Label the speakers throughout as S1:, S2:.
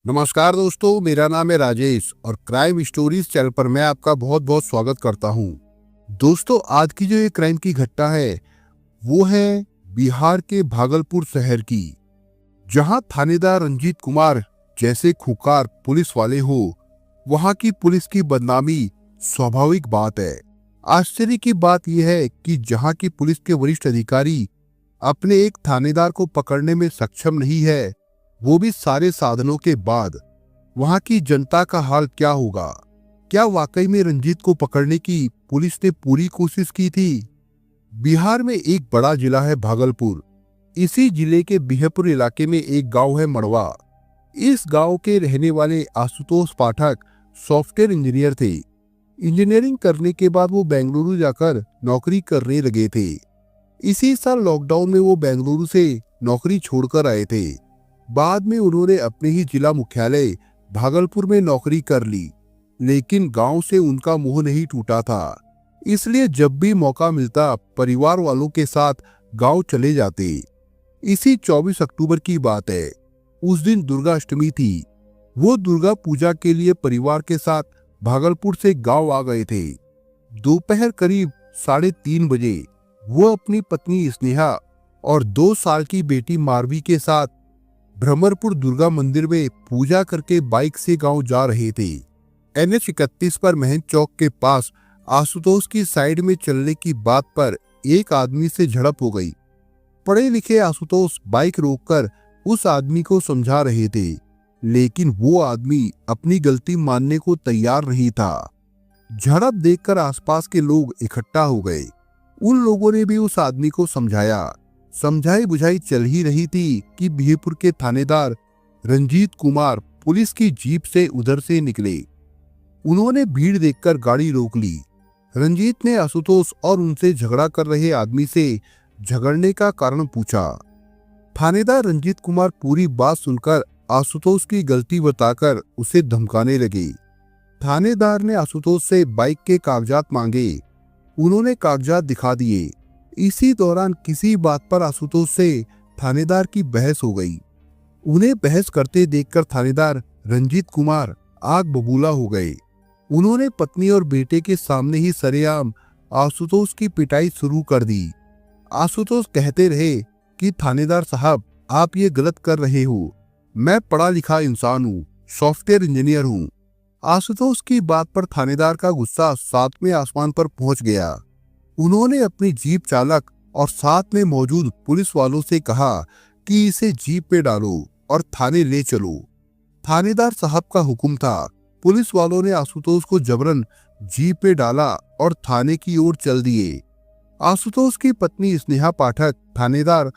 S1: नमस्कार दोस्तों, मेरा नाम है राजेश और क्राइम स्टोरीज चैनल पर मैं आपका बहुत बहुत स्वागत करता हूं। दोस्तों, आज की जो ये क्राइम की घटना है वो है बिहार के भागलपुर शहर की, जहां थानेदार रंजीत कुमार जैसे खूंखार पुलिस वाले हो, वहां की पुलिस की बदनामी स्वाभाविक बात है। आश्चर्य की बात यह है कि जहां की पुलिस के वरिष्ठ अधिकारी अपने एक थानेदार को पकड़ने में सक्षम नहीं है, वो भी सारे साधनों के बाद, वहां की जनता का हाल क्या होगा? क्या वाकई में रंजीत को पकड़ने की पुलिस ने पूरी कोशिश की थी? बिहार में एक बड़ा जिला है भागलपुर। इसी जिले के बिहपुर इलाके में एक गांव है मड़वा। इस गांव के रहने वाले आशुतोष पाठक सॉफ्टवेयर इंजीनियर थे। इंजीनियरिंग करने के बाद वो बेंगलुरु जाकर नौकरी करने लगे थे। इसी साल लॉकडाउन में वो बेंगलुरु से नौकरी छोड़कर आए थे। बाद में उन्होंने अपने ही जिला मुख्यालय भागलपुर में नौकरी कर ली, लेकिन गांव से उनका मोह नहीं टूटा था। इसलिए जब भी मौका मिलता परिवार वालों के साथ गांव चले जाते। इसी 24 अक्टूबर की बात है। उस दिन दुर्गा अष्टमी थी। वो दुर्गा पूजा के लिए परिवार के साथ भागलपुर से गांव आ गए थे। दोपहर करीब 3:30 बजे वो अपनी पत्नी स्नेहा और 2 साल की बेटी मारवी के साथ भ्रमरपुर दुर्गा मंदिर में पूजा करके बाइक से गांव जा रहे थे। NH 31 पर महन चौक के पास आशुतोष की साइड में चलने की बात पर एक आदमी से झड़प हो गई। पढ़े लिखे आशुतोष बाइक रोककर उस आदमी को समझा रहे थे, लेकिन वो आदमी अपनी गलती मानने को तैयार नहीं था। झड़प देखकर आसपास के लोग इकट्ठा हो गए। उन लोगों ने भी उस आदमी को समझाया। समझाई बुझाई चल ही रही थी कि बिहपुर के थानेदार रंजीत कुमार पुलिस की जीप से उधर से निकले। उन्होंने भीड़ देखकर गाड़ी रोक ली। रंजीत ने आशुतोष और उनसे झगड़ा कर रहे आदमी से झगड़ने का कारण पूछा। थानेदार रंजीत कुमार पूरी बात सुनकर आशुतोष की गलती बताकर उसे धमकाने लगे। थानेदार ने आशुतोष से बाइक के कागजात मांगे। उन्होंने कागजात दिखा दिए। इसी दौरान किसी बात पर आशुतोष से थानेदार की बहस हो गई। उन्हें बहस करते देखकर थानेदार रंजीत कुमार आग बबूला हो गए। उन्होंने पत्नी और बेटे के सामने ही सरेआम आशुतोष की पिटाई शुरू कर दी। आशुतोष कहते रहे कि थानेदार साहब, आप ये गलत कर रहे हो। मैं पढ़ा लिखा इंसान हूँ, सॉफ्टवेयर इंजीनियर हूँ। आशुतोष की बात पर थानेदार का गुस्सा 7वें आसमान पर पहुंच गया। उन्होंने अपनी जीप चालक और साथ में मौजूद पुलिस वालों से कहा कि इसे जीप पे डालो और थाने ले चलो। थानेदार साहब का हुक्म था। पुलिस वालों ने आशुतोष को जबरन जीप पे डाला और थाने की ओर चल दिए। आशुतोष की पत्नी स्नेहा पाठक थानेदार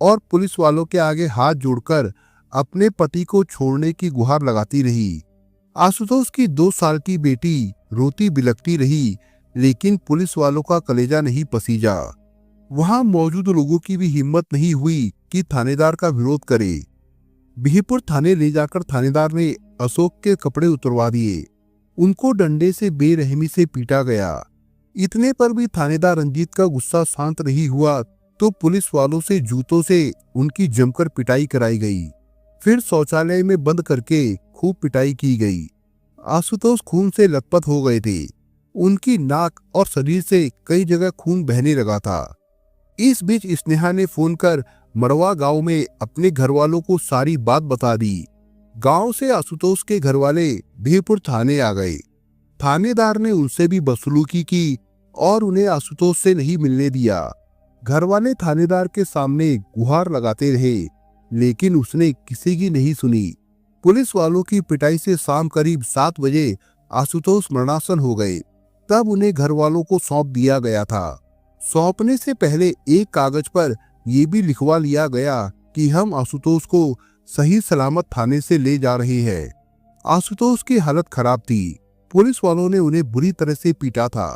S1: और पुलिस वालों के आगे हाथ जोड़कर अपने पति को छोड़ने की गुहार लगाती रही। आशुतोष की 2 साल की बेटी रोती बिलखती रही, लेकिन पुलिस वालों का कलेजा नहीं पसीजा। वहां मौजूद लोगों की भी हिम्मत नहीं हुई कि थानेदार का विरोध करे। बिहपुर थाने ले जाकर थानेदार ने अशोक के कपड़े उतरवा दिए। उनको डंडे से बेरहमी से पीटा गया। इतने पर भी थानेदार रंजीत का गुस्सा शांत नहीं हुआ तो पुलिस वालों से जूतों से उनकी जमकर पिटाई कराई गई। फिर शौचालय में बंद करके खूब पिटाई की गई। आशुतोष खून से लथपथ हो गए थे। उनकी नाक और शरीर से कई जगह खून बहने लगा था। इस बीच स्नेहा ने फोन कर मड़वा गांव में अपने घर वालों को सारी बात बता दी। गांव से आशुतोष के घर वाले बिहपुर थाने आ गए। थानेदार ने उनसे भी बदसलूकी की और उन्हें आशुतोष से नहीं मिलने दिया। घर वाले थानेदार के सामने गुहार लगाते रहे, लेकिन उसने किसी की नहीं सुनी। पुलिस वालों की पिटाई से शाम करीब 7 बजे आशुतोष मरणासन हो गए। तब उन्हें घर वालों को सौंप दिया गया था। सौंपने से पहले एक कागज पर यह भी लिखवा लिया गया कि हम आशुतोष को सही सलामत थाने से ले जा रहे हैं। आशुतोष की हालत खराब थी। पुलिस वालों ने उन्हें बुरी तरह से पीटा था।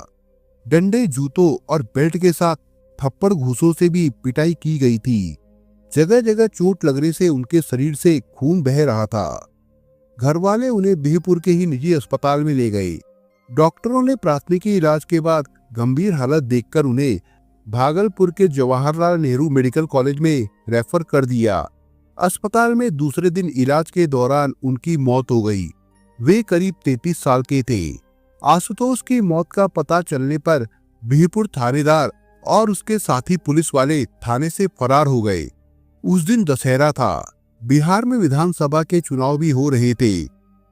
S1: डंडे, जूतों और बेल्ट के साथ थप्पड़ घूसों से भी पिटाई की गई थी। जगह जगह चोट लगने से उनके शरीर से खून बह रहा था। घर वाले उन्हें बिहपुर के ही निजी अस्पताल में ले गए। डॉक्टरों ने प्राथमिक इलाज के बाद गंभीर हालत देखकर उन्हें भागलपुर के जवाहरलाल नेहरू मेडिकल कॉलेज में रेफर कर दिया। अस्पताल में दूसरे दिन इलाज के दौरान उनकी मौत हो गई। वे करीब 33 साल के थे। आशुतोष की मौत का पता चलने पर बिहपुर थानेदार और उसके साथी पुलिस वाले थाने से फरार हो गए। उस दिन दशहरा था। बिहार में विधानसभा के चुनाव भी हो रहे थे।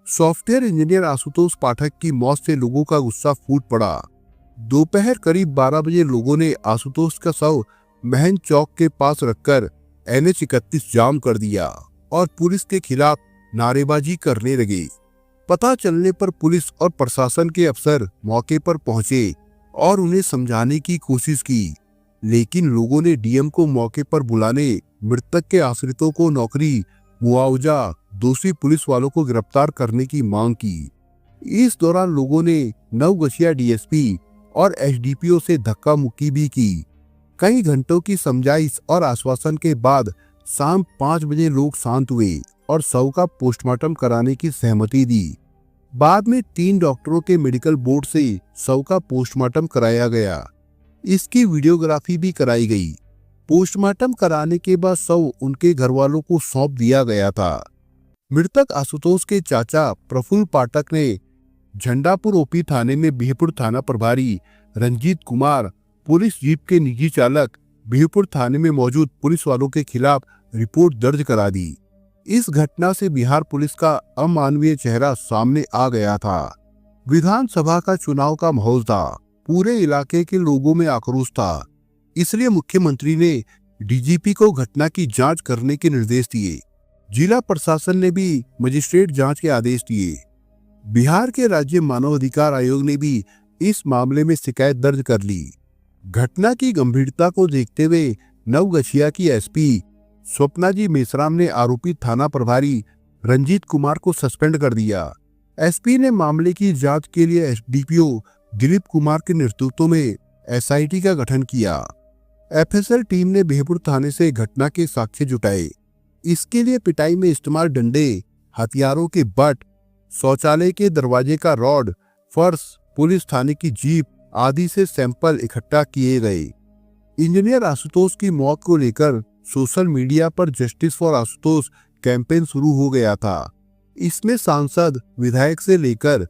S1: सॉफ्टवेयर इंजीनियर आशुतोष पाठक की मौत से लोगों का गुस्सा फूट पड़ा। दोपहर करीब 12 बजे लोगों ने आशुतोष का शव महन चौक के पास रखकर NH-31 जाम कर दिया और पुलिस के खिलाफ नारेबाजी करने लगे। पता चलने पर पुलिस और प्रशासन के अफसर मौके पर पहुंचे और उन्हें समझाने की कोशिश की, लेकिन लोगों ने डीएम को मौके पर बुलाने, मृतक के आश्रितों को नौकरी, मुआवजा, दोषी पुलिस वालों को गिरफ्तार करने की मांग की। इस दौरान लोगों ने नवगछिया डीएसपी और एसडीपीओ से धक्का मुक्की भी की। कई घंटों की समझाइश और आश्वासन के बाद शाम 5 बजे लोग शांत हुए और शव का पोस्टमार्टम कराने की सहमति दी। बाद में 3 डॉक्टरों के मेडिकल बोर्ड से शव का पोस्टमार्टम कराया गया। इसकी वीडियोग्राफी भी कराई गई। पोस्टमार्टम कराने के बाद शव उनके घर वालों को सौंप दिया गया था। मृतक आशुतोष के चाचा प्रफुल्ल पाठक ने झंडापुर ओपी थाने में बिहपुर थाना प्रभारी रंजीत कुमार, पुलिस जीप के निजी चालक, बिहपुर थाने में मौजूद पुलिस वालों के खिलाफ रिपोर्ट दर्ज करा दी। इस घटना से बिहार पुलिस का अमानवीय चेहरा सामने आ गया था। विधानसभा का चुनाव का माहौल था। पूरे इलाके के लोगों में आक्रोश था। इसलिए मुख्यमंत्री ने डीजीपी को घटना की जांच करने के निर्देश दिए। जिला प्रशासन ने भी मजिस्ट्रेट जांच के आदेश दिए। बिहार के राज्य मानव अधिकार आयोग ने भी इस मामले में शिकायत दर्ज कर ली। घटना की गंभीरता को देखते हुए नवगछिया की एसपी स्वप्नाजी मेश्राम ने आरोपी थाना प्रभारी रंजीत कुमार को सस्पेंड कर दिया। एसपी ने मामले की जांच के लिए एसडीपीओ दिलीप कुमार के नेतृत्व में एसआईटी का गठन किया। एफएसएल टीम ने बिहपुर थाने से घटना के साक्ष्य जुटाए। इसके लिए पिटाई में इस्तेमाल डंडे, हथियारों के बट, शौचालय के दरवाजे का रॉड, फर्श, पुलिस थाने की जीप आदि से सैंपल इकट्ठा किए गए। इंजीनियर आशुतोष की मौत को लेकर सोशल मीडिया पर जस्टिस फॉर आशुतोष कैंपेन शुरू हो गया था। इसमें सांसद, विधायक से लेकर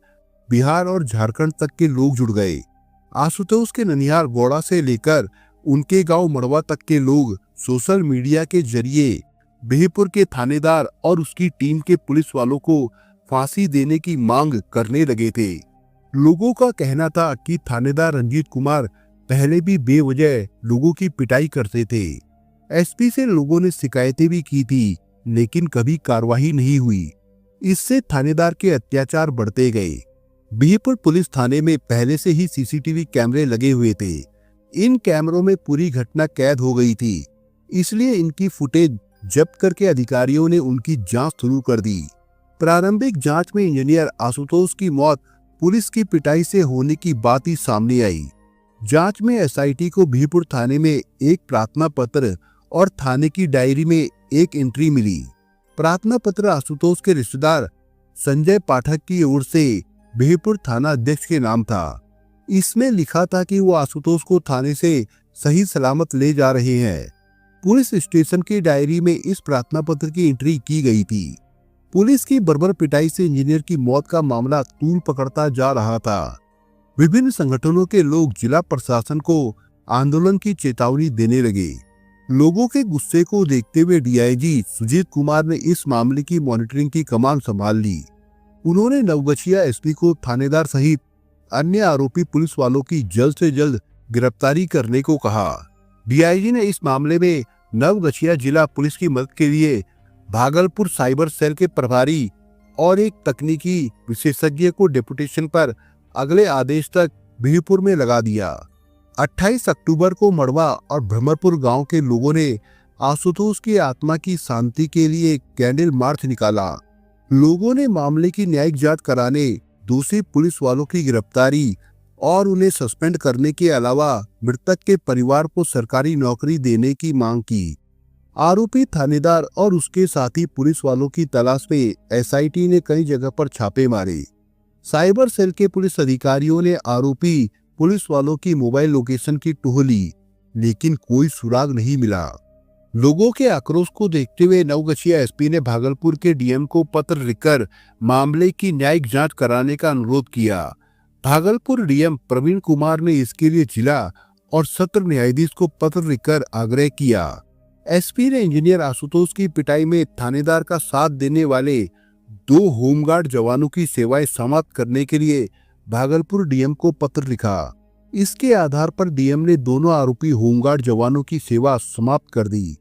S1: बिहार और झारखंड तक के लोग जुड़ गए। आशुतोष के ननिहाल गौड़ा से लेकर उनके गांव मड़वा तक के लोग सोशल मीडिया के जरिए बिहपुर के थानेदार और उसकी टीम के पुलिस वालों को फांसी देने की मांग करने लगे थे। लोगों का कहना था कि थानेदार रंजीत कुमार पहले भी बेवजह लोगों की पिटाई करते थे। एसपी से लोगों ने शिकायतें भी की थी, लेकिन कभी कार्रवाई नहीं हुई। इससे थानेदार के अत्याचार बढ़ते गए। बिहपुर पुलिस थाने में पहले से ही सीसीटीवी कैमरे लगे हुए थे। इन कैमरों में पूरी घटना कैद हो गई थी, इसलिए इनकी फुटेज जब्त करके अधिकारियों ने उनकी जांच शुरू कर दी। प्रारंभिक जांच में इंजीनियर आशुतोष की मौत पुलिस की पिटाई से होने की बात ही सामने आई। जांच में एसआईटी को बिहपुर थाने में एक प्रार्थना पत्र और थाने की डायरी में एक एंट्री मिली। प्रार्थना पत्र आशुतोष के रिश्तेदार संजय पाठक की ओर से बिहपुर थाना अध्यक्ष के नाम था। इसमें लिखा था कि वो आशुतोष को थाने से सही सलामत ले जा रहे हैं। पुलिस स्टेशन की डायरी में इस प्रार्थना पत्र की एंट्री की गई थी। पुलिस की बर्बर पिटाई से इंजीनियर की मौत का मामला तूल पकड़ता जा रहा था। विभिन्न संगठनों के लोग जिला प्रशासन को आंदोलन की चेतावनी देने लगे। लोगों के गुस्से को देखते हुए डीआईजी सुजीत कुमार ने इस मामले की मॉनिटरिंग की कमान संभाल ली। उन्होंने नवगछिया एसपी को थानेदार सहित अन्य आरोपी पुलिस वालों की जल्द से जल्द गिरफ्तारी करने को कहा। डीआईजी ने इस मामले में नवगछिया जिला पुलिस की मदद के लिए भागलपुर साइबर सेल के प्रभारी और एक तकनीकी विशेषज्ञ को डेपुटेशन पर अगले आदेश तक बिहपुर में लगा दिया। 28 अक्टूबर को मड़वा और भ्रमरपुर गांव के लोगों ने आशुतोष की आत्मा की शांति के लिए कैंडल मार्च निकाला। लोगों ने मामले की न्यायिक जांच कराने, दोषी पुलिस वालों की गिरफ्तारी और उन्हें सस्पेंड करने के अलावा मृतक के परिवार को सरकारी नौकरी देने की मांग की। आरोपी थानेदार और उसके साथी पुलिस वालों की तलाश में एसआईटी ने कई जगह पर छापे मारे। साइबर सेल के पुलिस अधिकारियों ने आरोपी पुलिस वालों की मोबाइल लोकेशन की टोह ली, लेकिन कोई सुराग नहीं मिला। लोगों के आक्रोश को देखते हुए नवगछिया एसपी ने भागलपुर के डीएम को पत्र लिखकर मामले की न्यायिक जांच कराने का अनुरोध किया। भागलपुर डीएम प्रवीण कुमार ने इसके लिए जिला और सत्र न्यायाधीश को पत्र लिखकर आग्रह किया। एसपी ने इंजीनियर आशुतोष की पिटाई में थानेदार का साथ देने वाले 2 होमगार्ड जवानों की सेवाएं समाप्त करने के लिए भागलपुर डीएम को पत्र लिखा। इसके आधार पर डीएम ने दोनों आरोपी होमगार्ड जवानों की सेवा समाप्त कर दी।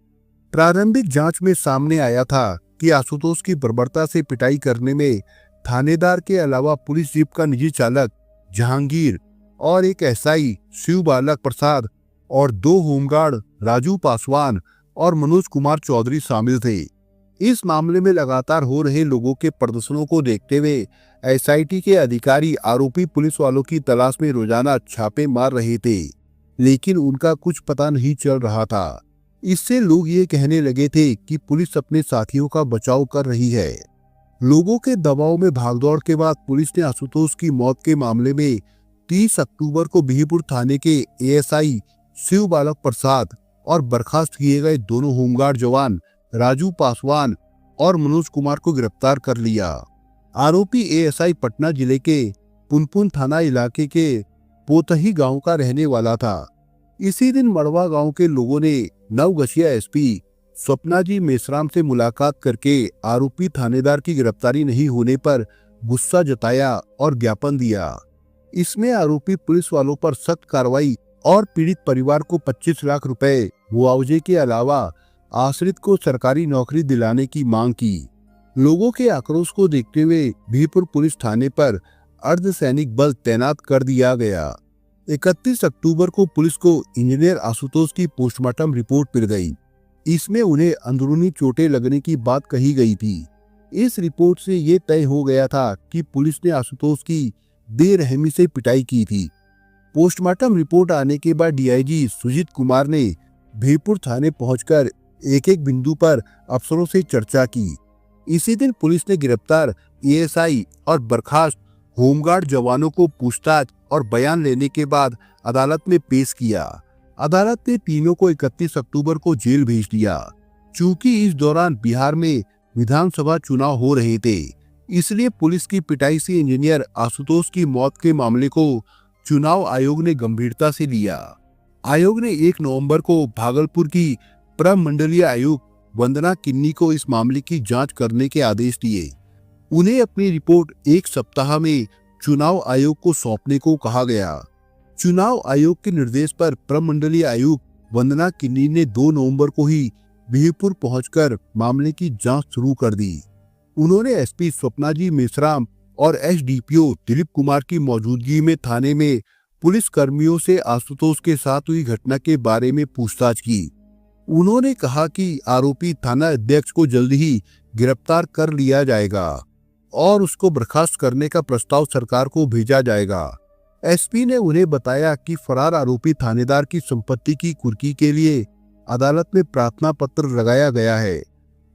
S1: प्रारंभिक जांच में सामने आया था कि आशुतोष की बर्बरता से पिटाई करने में थानेदार के अलावा पुलिस जीप का निजी चालक जहांगीर और एक एसआई शिव बालक प्रसाद और 2 होमगार्ड राजू पासवान और मनोज कुमार चौधरी शामिल थे। इस मामले में लगातार हो रहे लोगों के प्रदर्शनों को देखते हुए एसआईटी के अधिकारी आरोपी पुलिस वालों की तलाश में रोजाना छापे मार रहे थे, लेकिन उनका कुछ पता नहीं चल रहा था। इससे लोग ये कहने लगे थे कि पुलिस अपने साथियों का बचाव कर रही है। लोगों के दबाव में भागदौड़ के बाद पुलिस ने आशुतोष की मौत के मामले में 30 अक्टूबर को बिहीपुर थाने के एएसआई शिव बालक प्रसाद और बर्खास्त किए गए दोनों होमगार्ड जवान राजू पासवान और मनोज कुमार को गिरफ्तार कर लिया। आरोपी एएसआई पटना जिले के पुनपुन थाना इलाके के पोतही गांव का रहने वाला था। इसी दिन मड़वा गांव के लोगों ने नवगछिया एसपी स्वप्नाजी मेश्राम से मुलाकात करके आरोपी थानेदार की गिरफ्तारी नहीं होने पर गुस्सा जताया और ज्ञापन दिया। इसमें आरोपी पुलिस वालों पर सख्त कार्रवाई और पीड़ित परिवार को 25 लाख रुपए मुआवजे के अलावा आश्रित को सरकारी नौकरी दिलाने की मांग की। लोगों के आक्रोश को देखते हुए बिहीपुर पुलिस थाने पर अर्धसैनिक बल तैनात कर दिया गया। 31 अक्टूबर को पुलिस को इंजीनियर आशुतोष की पोस्टमार्टम रिपोर्ट मिल गई। इसमें उन्हें अंदरूनी चोटें लगने की बात कही गई थी। इस रिपोर्ट से ये तय हो गया था कि पुलिस ने आशुतोष की बेरहमी से पिटाई की थी। पोस्टमार्टम रिपोर्ट आने के बाद डीआईजी सुजीत कुमार ने बिहीपुर थाने पहुंचकर एक-एक बिंदु पर अफसरों से चर्चा की। इसी दिन पुलिस ने गिरफ्तार एएसआई और बर्खास्त होमगार्ड जवानों को पूछताछ और बयान लेने के बाद अदालत में पेश किया। अदालत ने तीनों को 31 अक्टूबर को जेल भेज दिया। चूंकि इस दौरान बिहार में विधानसभा चुनाव हो रहे थे, इसलिए पुलिस की पिटाई से इंजीनियर आशुतोष की मौत के मामले को चुनाव आयोग ने गंभीरता से लिया। आयोग ने 1 नवंबर को भागलपुर की प्रमंडलीय आयुक्त वंदना किन्नी को इस मामले की जांच करने के आदेश दिए। उन्हें अपनी रिपोर्ट 1 सप्ताह में चुनाव आयोग को सौंपने को कहा गया। चुनाव आयोग के निर्देश पर प्रमंडलीय आयुक्त वंदना किन्नी ने 2 नवंबर को ही बिहीपुर पहुंचकर मामले की जांच शुरू कर दी। उन्होंने एसपी स्वप्नाजी मेश्राम और एसडीपीओ दिलीप कुमार की मौजूदगी में थाने में पुलिस कर्मियों से आशुतोष के साथ हुई घटना के बारे में पूछताछ की। उन्होंने कहा कि आरोपी थाना अध्यक्ष को जल्द ही गिरफ्तार कर लिया जाएगा और उसको बर्खास्त करने का प्रस्ताव सरकार को भेजा जाएगा। एसपी ने उन्हें बताया कि फरार आरोपी थानेदार की संपत्ति की कुर्की के लिए अदालत में प्रार्थना पत्र लगाया गया है।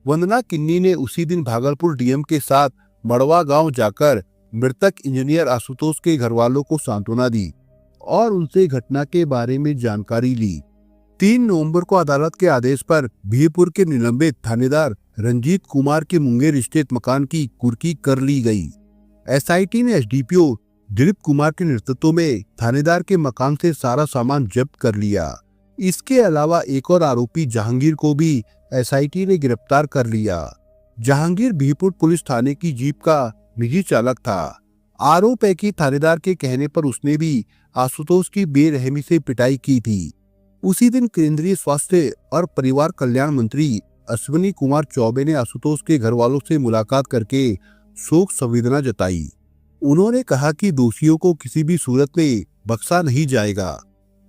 S1: वंदना किन्नी ने उसी दिन भागलपुर डीएम के साथ मड़वा गांव जाकर मृतक इंजीनियर आशुतोष के घरवालों को सांत्वना दी और उनसे घटना के बारे में जानकारी ली। 3 नवंबर को अदालत के आदेश पर बिहीपुर के निलंबित थानेदार रंजीत कुमार के मुंगेर स्थित मकान की कुर्की कर ली गई। एसआईटी ने एसडीपीओ दिलीप कुमार के नेतृत्व में थानेदार के मकान से सारा सामान जब्त कर लिया। इसके अलावा एक और आरोपी जहांगीर को भी एसआईटी ने गिरफ्तार कर लिया। जहांगीर बिहीपुर पुलिस थाने की जीप का निजी चालक था। आरोप है कि थानेदार के कहने पर उसने भी आशुतोष की बेरहमी से पिटाई की थी। उसी दिन केंद्रीय स्वास्थ्य और परिवार कल्याण मंत्री अश्विनी कुमार चौबे ने आशुतोष के घर वालों से मुलाकात करके शोक संवेदना जताई। उन्होंने कहा कि दोषियों को किसी भी सूरत में बख्शा नहीं जाएगा।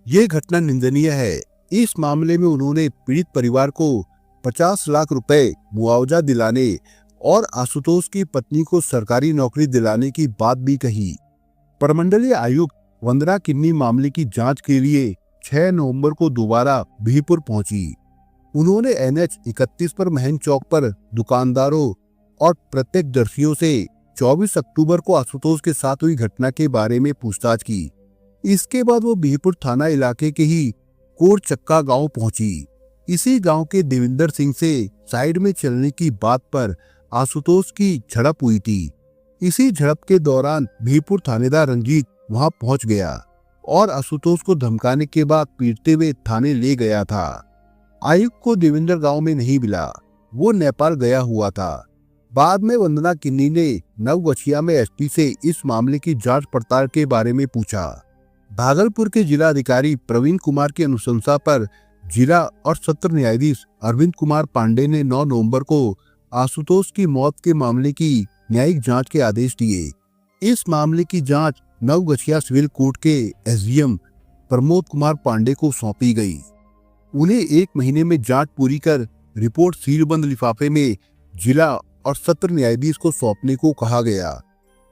S1: ये घटना निंदनीय है। इस मामले में उन्होंने पीड़ित परिवार को 50 लाख रुपए मुआवजा दिलाने और आशुतोष की पत्नी को सरकारी नौकरी दिलाने की बात भी कही। प्रमंडलीय आयुक्त वंदना किन्नी मामले की जांच के लिए 6 नवंबर को दोबारा बिहीपुर पहुंची। उन्होंने NH 31 पर महन चौक पर दुकानदारों और प्रत्यक्षदर्शियों से 24 अक्टूबर को आशुतोष के साथ हुई घटना के बारे में पूछताछ की। इसके बाद वो बिहीपुर थाना इलाके के ही कोरचक्का गांव पहुंची। इसी गांव के देविंदर सिंह से साइड में चलने की बात पर आशुतोष की झड़प हुई थी। इसी झड़प के दौरान भीमपुर थानेदार रंजीत वहां पहुंच गया और आशुतोष को धमकाने के बाद पीटते हुए थाने ले गया था। आयुक्त को देविंदर गांव में नहीं मिला, वो नेपाल गया हुआ था। बाद में वंदना किन्नी ने नवगछिया में एसपी से इस मामले की जांच पड़ताल के बारे में पूछा। भागलपुर के जिला अधिकारी प्रवीण कुमार की अनुशंसा पर जिला और सत्र न्यायाधीश अरविंद कुमार पांडे ने 9 नवंबर को आशुतोष की मौत के मामले की न्यायिक जांच के आदेश दिए। इस मामले की जांच नवगछिया सिविल कोर्ट के एसडीएम प्रमोद कुमार पांडे को सौंपी गई। उन्हें 1 महीने में जांच पूरी कर रिपोर्ट सीलबंद लिफाफे में जिला और सत्र न्यायाधीश को सौंपने को कहा गया।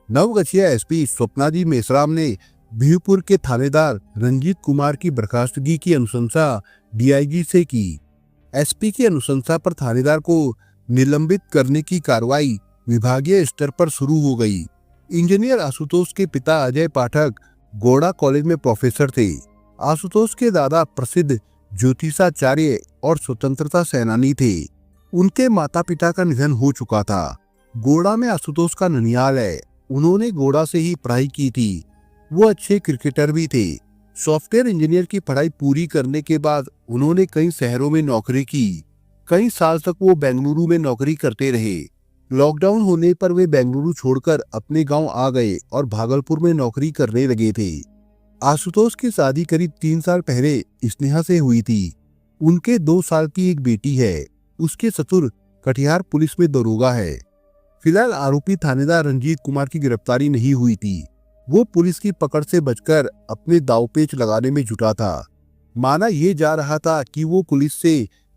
S1: नवगछिया एसपी स्वप्नाजी मेश्राम ने भीमपुर के थानेदार रंजीत कुमार की बर्खास्तगी की अनुशंसा डीआईजी से की। एसपी की अनुशंसा पर थानेदार को निलंबित करने की कार्रवाई विभागीय स्तर पर शुरू हो गई। इंजीनियर आशुतोष के पिता अजय पाठक गोड़ा कॉलेज में प्रोफेसर थे। आशुतोष के दादा प्रसिद्ध ज्योतिषाचार्य और स्वतंत्रता सेनानी थे। उनके माता पिता का निधन हो चुका था। गोड़ा में आशुतोष का ननिहाल है। उन्होंने गोड़ा से ही पढ़ाई की थी। वो अच्छे क्रिकेटर भी थे। सॉफ्टवेयर इंजीनियर की पढ़ाई पूरी करने के बाद उन्होंने कई शहरों में नौकरी की। कई साल तक वो बेंगलुरु में नौकरी करते रहे। लॉकडाउन होने पर वे बेंगलुरु छोड़कर अपने गांव आ गए और भागलपुर में नौकरी करने लगे थे। आशुतोष की शादी करीब 3 साल पहले स्नेहा से हुई थी। उनके 2 साल की एक बेटी है। उसके ससुर कटिहार पुलिस में दरोगा है। फिलहाल आरोपी थानेदार रंजीत कुमार की गिरफ्तारी नहीं हुई थी। वो पुलिस की पकड़ से बचकर अपने दांवपेच लगाने में जुटा था। माना ये जा रहा था कि वो पुलिस से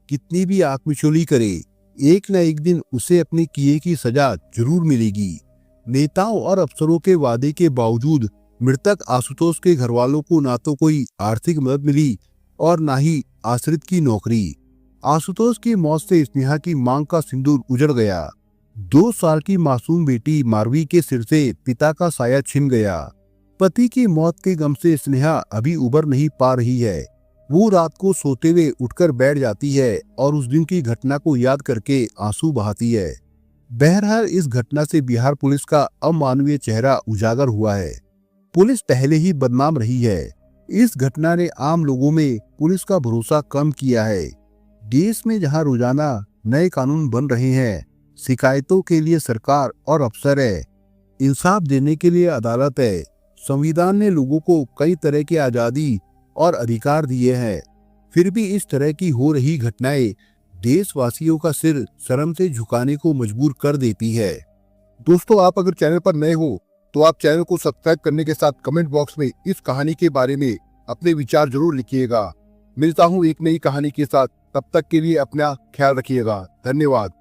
S1: कितनी भी आंख मिचौली करे, एक न एक दिन उसे अपने किए की सजा जरूर मिलेगी। नेताओं और अफसरों के वादे के बावजूद मृतक आशुतोष के घर वालों को ना तो कोई आर्थिक मदद मिली और ना ही आश्रित की नौकरी। आशुतोष की मौत से स्नेहा की मांग का सिंदूर उजड़ गया। 2 साल की मासूम बेटी मारवी के सिर से पिता का साया छिन गया। पति की मौत के गम से स्नेहा अभी उबर नहीं पा रही है। वो रात को सोते हुए उठकर बैठ जाती है और उस दिन की घटना को याद करके आंसू बहाती है। बहरहाल इस घटना से बिहार पुलिस का अमानवीय चेहरा उजागर हुआ है। पुलिस पहले ही बदनाम रही है। इस घटना ने आम लोगों में पुलिस का भरोसा कम किया है। देश में जहां रोजाना नए कानून बन रहे हैं, शिकायतों के लिए सरकार और अफसर है, इंसाफ देने के लिए अदालत है, संविधान ने लोगों को कई तरह की आजादी और अधिकार दिए हैं, फिर भी इस तरह की हो रही घटनाएं देशवासियों का सिर शर्म से झुकाने को मजबूर कर देती है। दोस्तों, आप अगर चैनल पर नए हो तो आप चैनल को सब्सक्राइब करने के साथ कमेंट बॉक्स में इस कहानी के बारे में अपने विचार जरूर लिखिएगा। मिलता हूँ एक नई कहानी के साथ, तब तक के लिए अपना ख्याल रखिएगा। धन्यवाद।